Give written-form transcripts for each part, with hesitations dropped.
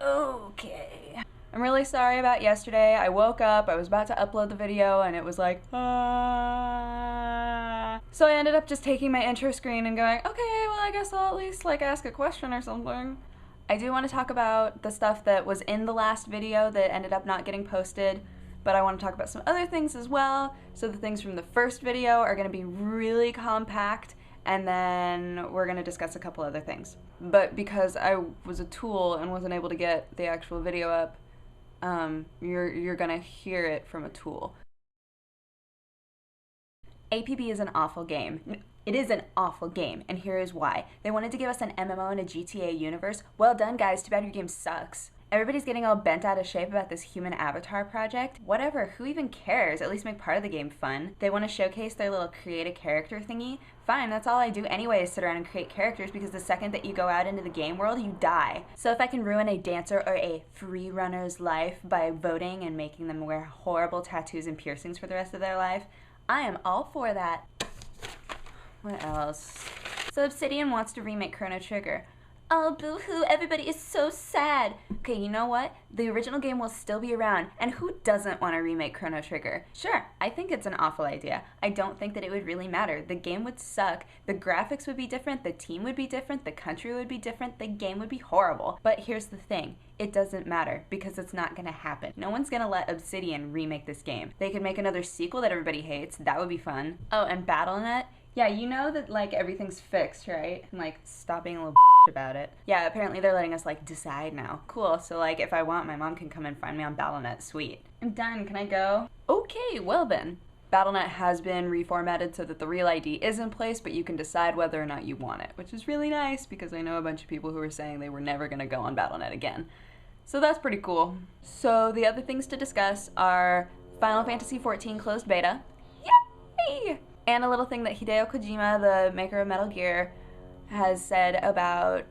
Okay. I'm really sorry about yesterday. I woke up, I was about to upload the video, and it was like, ah. So I ended up just taking my intro screen and going, okay, well I guess I'll at least like ask a question or something. I do want to talk about the stuff that was in the last video that ended up not getting posted, but I want to talk about some other things as well. So the things from the first video are going to be really compact, and then we're going to discuss a couple other things. But because I was a tool and wasn't able to get the actual video up, you're gonna hear it from a tool. APB is an awful game. It is an awful game, and here is why. They wanted to give us an MMO in a GTA universe. Well done, guys. Too bad your game sucks. Everybody's getting all bent out of shape about this Human Avatar Project. Whatever, who even cares? At least make part of the game fun. They want to showcase their little create a character thingy. Fine, that's all I do anyway is sit around and create characters, because the second that you go out into the game world, you die. So if I can ruin a dancer or a free runner's life by voting and making them wear horrible tattoos and piercings for the rest of their life, I am all for that. What else? So Obsidian wants to remake Chrono Trigger. Oh, boo-hoo, everybody is so sad. Okay, you know what? The original game will still be around, and who doesn't want to remake Chrono Trigger? Sure, I think it's an awful idea. I don't think that it would really matter. The game would suck, the graphics would be different, the team would be different, the country would be different, the game would be horrible. But here's the thing, it doesn't matter, because it's not gonna happen. No one's gonna let Obsidian remake this game. They could make another sequel that everybody hates, that would be fun. Oh, and Battle.net? Yeah, you know that, like, everything's fixed, right? And, like, stop being a little about it. Yeah, apparently they're letting us, like, decide now. Cool, so, like, if I want, my mom can come and find me on Battle.net. Sweet. I'm done, can I go? Okay, well then. Battle.net has been reformatted so that the real ID is in place, but you can decide whether or not you want it, which is really nice, because I know a bunch of people who were saying they were never gonna go on Battle.net again. So that's pretty cool. So the other things to discuss are Final Fantasy XIV closed beta. Yay! And a little thing that Hideo Kojima, the maker of Metal Gear, has said about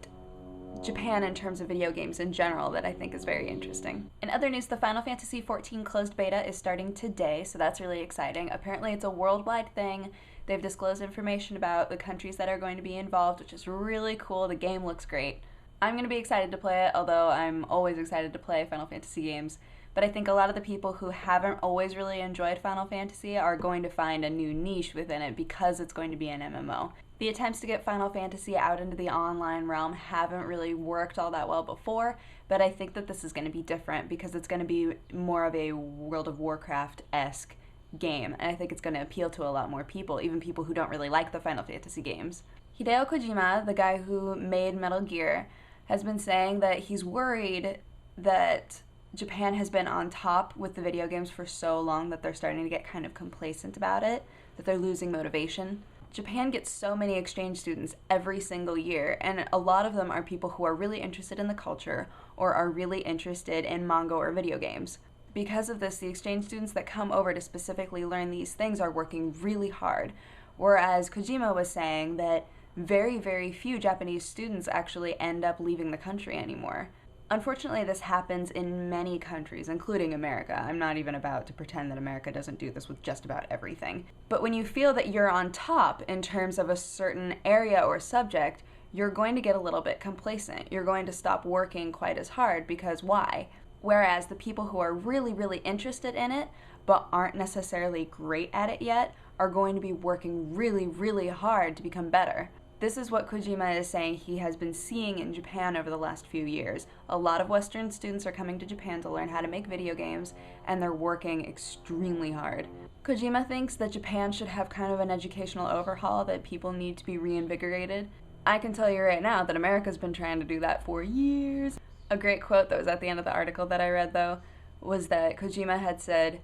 Japan in terms of video games in general that I think is very interesting. In other news, the Final Fantasy XIV closed beta is starting today, so that's really exciting. Apparently it's a worldwide thing. They've disclosed information about the countries that are going to be involved, which is really cool. The game looks great. I'm going to be excited to play it, although I'm always excited to play Final Fantasy games. But I think a lot of the people who haven't always really enjoyed Final Fantasy are going to find a new niche within it because it's going to be an MMO. The attempts to get Final Fantasy out into the online realm haven't really worked all that well before, but I think that this is going to be different because it's going to be more of a World of Warcraft-esque game, and I think it's going to appeal to a lot more people, even people who don't really like the Final Fantasy games. Hideo Kojima, the guy who made Metal Gear, has been saying that he's worried that Japan has been on top with the video games for so long that they're starting to get kind of complacent about it, that they're losing motivation. Japan gets so many exchange students every single year, and a lot of them are people who are really interested in the culture or are really interested in manga or video games. Because of this, the exchange students that come over to specifically learn these things are working really hard, whereas Kojima was saying that very, very few Japanese students actually end up leaving the country anymore. Unfortunately, this happens in many countries, including America. I'm not even about to pretend that America doesn't do this with just about everything. But when you feel that you're on top in terms of a certain area or subject, you're going to get a little bit complacent. You're going to stop working quite as hard because why? Whereas the people who are really, really interested in it, but aren't necessarily great at it yet, are going to be working really, really hard to become better. This is what Kojima is saying he has been seeing in Japan over the last few years. A lot of Western students are coming to Japan to learn how to make video games, and they're working extremely hard. Kojima thinks that Japan should have kind of an educational overhaul, that people need to be reinvigorated. I can tell you right now that America's been trying to do that for years. A great quote that was at the end of the article that I read, though, was that Kojima had said,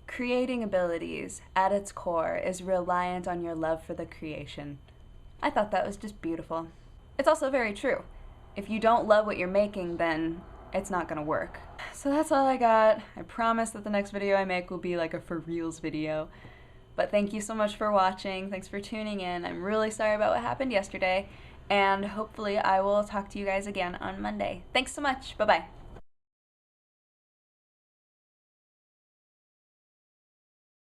"Creating abilities, at its core, is reliant on your love for the creation." I thought that was just beautiful. It's also very true. If you don't love what you're making, then it's not gonna work. So that's all I got. I promise that the next video I make will be like a for reals video. But thank you so much for watching. Thanks for tuning in. I'm really sorry about what happened yesterday, and hopefully I will talk to you guys again on Monday. Thanks so much. Bye-bye.